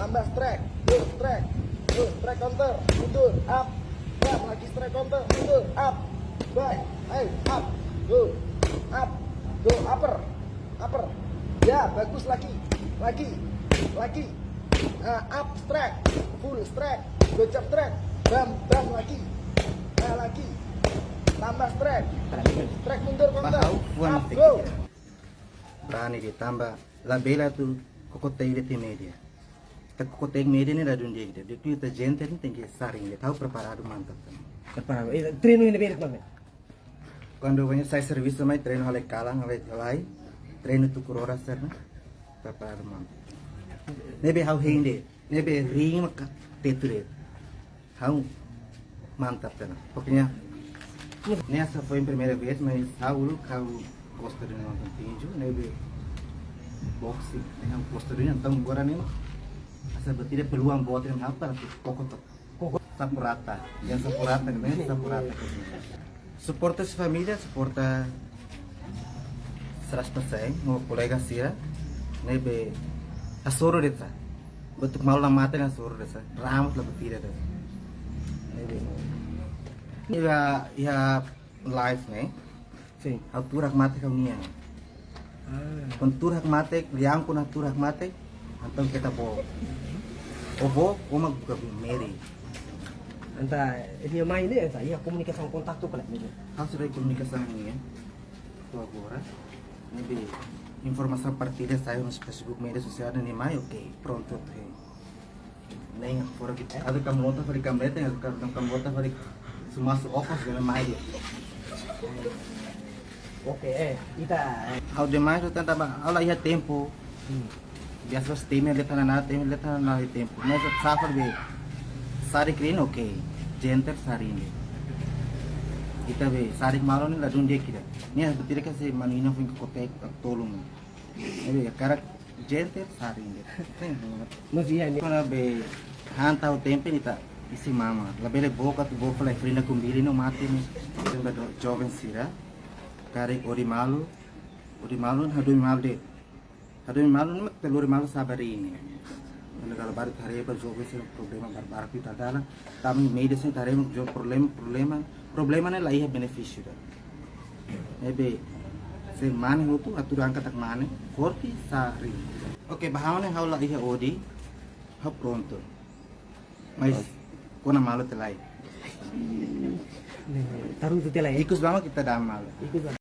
tambah strike, strike, strike counter, mundur, up, bam, lagi strike counter, mundur, up, back, ayo, up, go, upper, ya, bagus lagi, up, strike, full strike, gocap strike, bam, lagi, tambah strike, mundur counter, up, go. Berani ditambah la bela tu kokotei de media. Ta kokotei media ni radun dia gitu. Dia kita gente ni tinggi saring dia tahu preparado mantap. Preparado. Treino ini beda kemana? Quando venho sai serviço mai treino hale kalang hale lai. Treino tu kurora serna. Preparado mantap. Nebe how hinde. Nebe ring maka teture. How mantap tena. Pokoknya nessa foi a primeira vez, mas Saulo kau posterior nonton tinju, nebe boxing, dengan posterior então agora nem asa bertida peluang buat yang apa nanti pokok sapurata, yang sapurata nih, sapurata. Suporta sua família, suporta 100%, mau kolega sira, nebe asoro desa, betul mau lama mata asoro desa, ramut lah bertida desa. Nebe, ya live nih. Sim. Au turak mate kau niya. Kung turak mate, liang ko na turak mate, antong kita po. Obo, o magbuka Mary. Anta, ini main ini anta, iya komunikasi kontak tuh kalau ini. Kau sudah komunikasi niya. Tu agora. Nabi informasi partida saya no Facebook media sosial ni mai okay, pronto te. Nem fora que ada camota para camreta, ada camota para sumasu office gana mai. Oke, kita. How demais eu tentava aula ia tempo. Biasa time letra na tempo. Mas safar be. Sari green okay. Genter sari ini. Kita be sari malo ni ladun dia kira. Ni betul ke se manina fing kotek tolong. Ebe karak genter sari ini. Mas iya ni. Kona be hantau tempo ni ta isi mama. Labele boca tu boca la frina kumbili no mate ni. Temba jovem sira. Karik ori malu hadui malu ni mak telur malu sabari ini. Kalau baru hari berjogo sih problema barbar kita dalam kami media sih hari menjawab problema ni lah iya benefício dah. Ebe se mana itu aturan kata mana forti sari. Oke bahawa ni haulah iya odi hau pronto. Mas kona malu telai. Taruh itu telai. Ikus lama kita damal. Ikut.